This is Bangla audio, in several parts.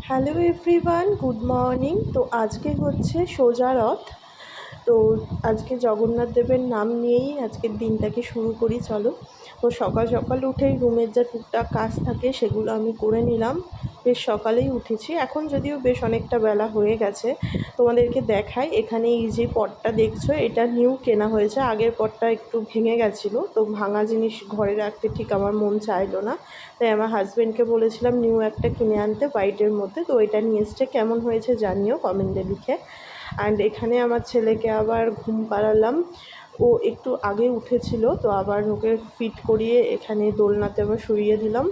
Hello everyone, good morning. তো আজকে হচ্ছে সোজা রথ। তো আজকে জগন্নাথ দেবের নাম নিয়েই আজকের দিনটাকে শুরু করি, চলো। তো সকাল সকাল উঠেই রুমের যা টুকটাক কাজ থাকে সেগুলো আমি করে নিলাম। বেশ সকালেই উঠেছি, এখন যদিও বেশ অনেকটা বেলা হয়ে গেছে। তোমাদেরকে দেখাই, এখানে এই যে পটটা দেখছো, এটা নিউ কেনা হয়েছে। আগের পটটা একটু ভেঙে গেছিলো, তো ভাঙা জিনিস ঘরে রাখতে ঠিক আমার মন চাইলো না। তাই আমার হাজব্যান্ডকে বলেছিলাম নিউ একটা কিনে আনতে হোয়াইটের মধ্যে। তো এটা নিয়ে এসছে, কেমন হয়েছে জানিও কমেন্টে লিখে। অ্যান্ড এখানে আমার ছেলেকে আবার ঘুম পাড়ালাম। ও একটু আগে উঠেছিল, তো আবার ওকে ফিট করিয়ে এখানে দোলনাতে আবার শুইয়ে দিলাম।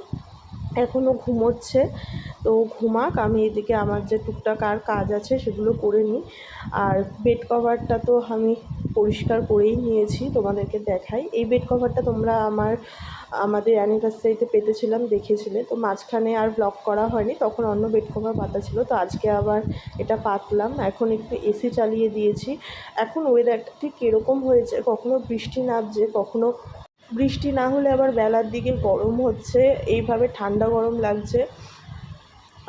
এখনও ঘুমোচ্ছে, তো ঘুমাক, আমি এদিকে আমার যে টুকটাক আর কাজ আছে সেগুলো করে নিই। আর বেড কভারটা তো আমি পরিষ্কার করেই নিয়েছি, তোমাদেরকে দেখাই। এই বেড কভারটা তোমরা আমাদের অ্যানিভার্সারিতে পেতেছিলাম, দেখেছিলে। তো মাঝখানে আর ব্লগ করা হয়নি, তখন অন্য বেড কভার পাতা ছিল, তো আজকে আবার এটা পাতলাম। এখন একটু এসি চালিয়ে দিয়েছি। এখন ওয়েদারটা ঠিক কীরকম হয়েছে, কখনো বৃষ্টি নামছে, কখনো বৃষ্টি না হলে আবার বেলার দিকে গরম হচ্ছে, এইভাবে ঠান্ডা গরম লাগছে।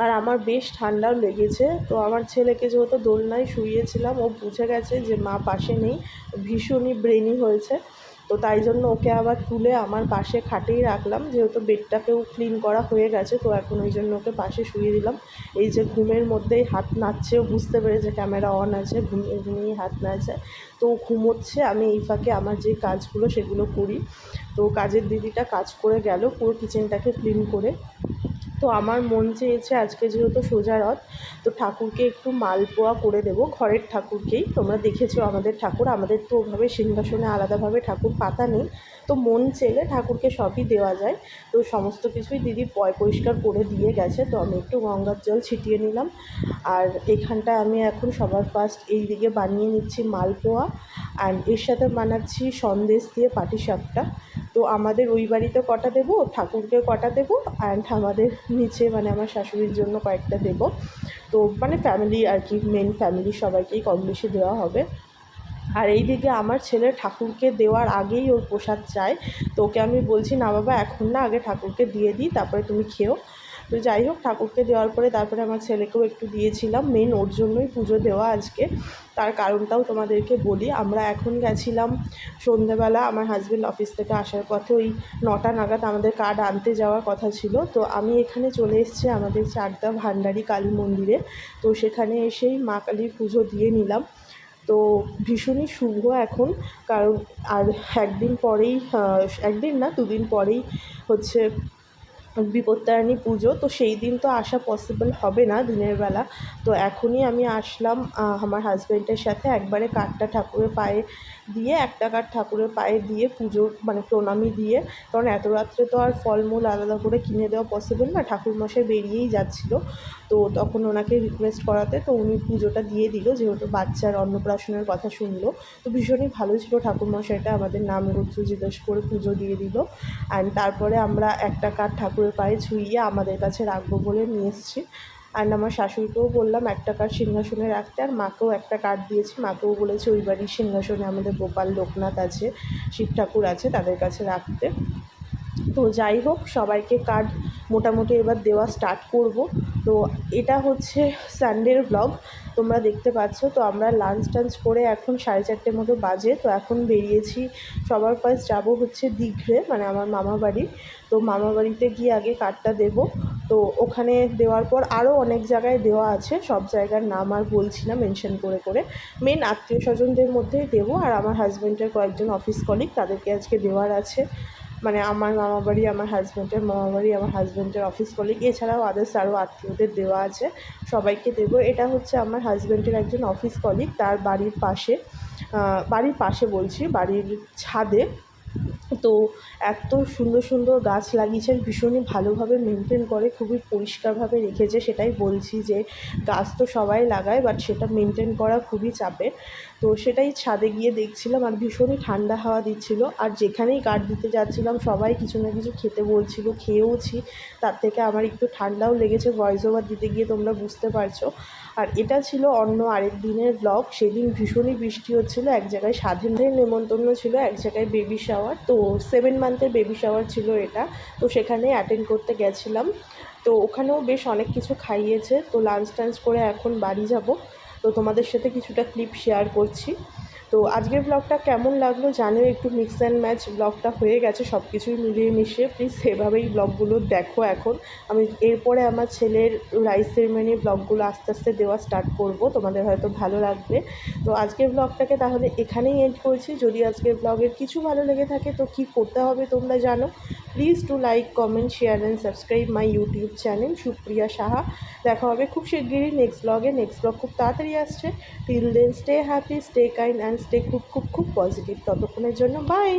আর আমার বেশ ঠান্ডাও লেগেছে। তো আমার ছেলেকে যেহেতু দোলনায় শুইয়েছিলাম, ও বুঝে গেছে যে মা পাশে নেই, ভীষণই ব্রেনি হয়েছে। তো তাই জন্য ওকে আবার তুলে আমার পাশে খাটেই রাখলাম, যেহেতু বেডটাকেও ক্লিন করা হয়ে গেছে। তো এখন ওই জন্য ওকে পাশে শুইয়ে দিলাম। এই যে ঘুমের মধ্যেই হাত নাড়ছেও, বুঝতে পেরেছে ক্যামেরা অন আছে, ঘুমিয়ে ঘুমিয়ে হাত নাড়ছে। তো ঘুমোচ্ছে, আমি এই ফাঁকে আমার যে কাজগুলো সেগুলো করি। তো কাজের দিদিটা কাজ করে গেল পুরো কিচেনটাকে ক্লিন করে। তো আমার মন চেয়েছে আজকে যেহেতু সোজা রথ, তো ঠাকুরকে একটু মালপোয়া করে দেবো, ঘরের ঠাকুরকেই। তোমরা দেখেছো আমাদের ঠাকুর, আমাদের তো ওভাবে সিংহাসনে আলাদাভাবে ঠাকুর পাতা নেই। তো মন চেলে ঠাকুরকে সবই দেওয়া যায়। তো সমস্ত কিছুই দিদি পরিষ্কার করে দিয়ে গেছে। তো আমি একটু গঙ্গার জল ছিটিয়ে নিলাম। আর এখানটায় আমি এখন সবার ফার্স্ট এই দিকে বানিয়ে নিচ্ছি মালপোয়া, অ্যান্ড এর সাথে বানাচ্ছি সন্দেশ দিয়ে পাটিসাপটা। তো আমাদের ওই বাড়িতে কটা দেবো, ঠাকুরকে কটা দেবো, অ্যান্ড আমাদের নিচে মানে আমার শাশুড়ির জন্য কয়েকটা দেবো। তো মানে ফ্যামিলি আর কি, মেন ফ্যামিলি সবাইকেই কম বেশি দেওয়া হবে। আর এই দিকে আমার ছেলে ঠাকুরকে দেওয়ার আগেই ওর প্রসাদ চায়। তো ওকে আমি বলছি না বাবা, এখন না, আগে ঠাকুরকে দিয়ে দিই, তারপরে তুমি খেও। তো যাই হোক, ঠাকুরকে দেওয়ার পরে তারপরে আমার ছেলেকেও একটু দিয়েছিলাম। মেন ওর জন্যই পুজো দেওয়া আজকে। তার কারণটাও তোমাদেরকে বলি। আমরা এখন গেছিলাম সন্ধেবেলা, আমার হাজব্যান্ড অফিস থেকে আসার পথে ওই 9টা নাগাদ আমাদের কার্ড আনতে যাওয়ার কথা ছিল। তো আমি এখানে চলে এসেছি আমাদের চাকদা ভান্ডারী কালী মন্দিরে। তো সেখানে এসেই মা কালীর পুজো দিয়ে নিলাম। তো ভীষণই শুভ এখন, কারণ আর একদিন পরেই, একদিন না, দুদিন পরেই হচ্ছে বিপত্তারিণী পুজো। তো সেই দিন তো আসা পসিবল হবে না দিনের বেলা। তো এখনই আমি আসলাম আমার হাজব্যান্ডের সাথে, একবারে কাঠটা ঠাকুরের পায়ে দিয়ে, একটা কাঠ ঠাকুরের পায়ে দিয়ে পুজো মানে প্রণামী দিয়ে। কারণ এত রাত্রে তো আর ফলমূল আলাদা করে কিনে দেওয়া পসিবল না, ঠাকুরমশাই বেরিয়েই যাচ্ছিলো। তো তখন ওনাকে রিকোয়েস্ট করাতে তো উনি পুজোটা দিয়ে দিল, যেহেতু বাচ্চার অন্নপ্রাশনের কথা শুনলো। তো ভীষণই ভালো ছিল ঠাকুরমশাইটা, আমাদের নাম গোত্র জিজ্ঞেস করে পুজো দিয়ে দিল। অ্যান্ড তারপরে আমরা একটা কাঠ ঠাকুরের পায়ে ছুঁইয়ে আমাদের কাছে রাখবো বলে নিয়ে এসেছি। অ্যান্ড আমার শাশুড়িকেও বললাম একটা কাঠ সিংহাসনে রাখতে, আর মাকেও একটা কাঠ দিয়েছি। মাকেও বলেছি ওই বাড়ির সিংহাসনে আমাদের গোপাল লোকনাথ আছে, শিব ঠাকুর আছে, তাদের কাছে রাখতে। তো যাই হোক, সবাইকে কার্ড মোটামুটি এবার দেওয়া স্টার্ট করব। তো এটা হচ্ছে সানডের ব্লগ, তোমরা দেখতে পাচ্ছ। তো আমরা লাঞ্চ টাঞ্চ করে এখন 4:30 মতো বাজে। তো এখন বেরিয়েছি, সবার ফার্স্ট যাব হচ্ছে দীঘে, মানে আমার মামা বাড়ি। তো মামা বাড়িতে গিয়ে আগে কার্ডটা দেবো। তো ওখানে দেওয়ার পর আরও অনেক জায়গায় দেওয়া আছে, সব জায়গার নাম আর বলছি না মেনশন করে করে। মেন আত্মীয় স্বজনদের মধ্যেই দেবো, আর আমার হাজব্যান্ডের কয়েকজন অফিস কলিগ, তাদেরকে আজকে দেওয়ার আছে। মানে আমার মামাবাড়ি, আমার হাজব্যান্ডের মামাবাড়ি, আমার হাজব্যান্ডের অফিস কলিগ, এছাড়াও আদার্স আরও আত্মীয়দের দেওয়া আছে, সবাইকে দেবো। এটা হচ্ছে আমার হাজব্যান্ডের একজন অফিস কলিগ, তার বাড়ির পাশে, বাড়ির পাশে বলছি, বাড়ির ছাদে। তো এত সুন্দর সুন্দর গাছ লাগিয়েছেন, ভীষণই ভালোভাবে মেনটেন করে, খুবই পরিষ্কারভাবে রেখেছে। সেটাই বলছি যে গাছ তো সবাই লাগায়, বাট সেটা মেনটেন করা খুবই চাপের। তো সেটাই ছাদে গিয়ে দেখছিলাম, আর ভীষণই ঠান্ডা হাওয়া দিচ্ছিলো। আর যেখানেই কাঠ দিতে যাচ্ছিলাম সবাই কিছু না কিছু খেতে বলছিল, খেয়েওছি। তার থেকে আমার একটু ঠান্ডাও লেগেছে, ভয়েস ওভার দিতে গিয়ে তোমরা বুঝতে পারছো। আর এটা ছিল অন্য আরেক দিনের ব্লগ। সেদিন ভীষণই বৃষ্টি হচ্ছিলো, এক জায়গায় স্বাধীনদের নেমন্তন্ন ছিল, এক জায়গায় বেবি শাওয়ার। তো 7 মান্থের বেবি শাওয়ার ছিল এটা। তো সেখানে অ্যাটেন্ড করতে গেছিলাম। তো ওখানেও বেশ অনেক কিছু খাইয়েছে। তো লাঞ্চ টাঞ্চ করে এখন বাড়ি যাব। তো তোমাদের সাথে কিছুটা ক্লিপ শেয়ার করছি। তো আজকের ব্লগটা কেমন লাগলো জানিও, একটু মিক্স অ্যান্ড ম্যাচ ব্লগটা হয়ে গেছে সব কিছুই মিলিয়ে মিশিয়ে। প্লিজ সেভাবেই ব্লগগুলো দেখো। এখন আমি এরপরে আমার ছেলের রাইস সেরিমনির ব্লগগুলো আস্তে আস্তে দেওয়া স্টার্ট করব, তোমাদের হয়তো ভালো লাগবে। তো আজকের ব্লগটাকে তাহলে এখানেই এন্ড করছি। যদি আজকের ব্লগের কিছু ভালো লেগে থাকে তো কী করতে হবে তোমরা জানো। Please to like, comment, share and subscribe my YouTube channel Supriya Saha. দেখা হবে খুব শিগগিরই নেক্সট ব্লগে। নেক্সট ব্লগ খুব তাড়াতাড়ি আসছে। Till then stay happy, stay kind and stay খুব খুব খুব পজিটিভ। ততক্ষণের জন্য বাই।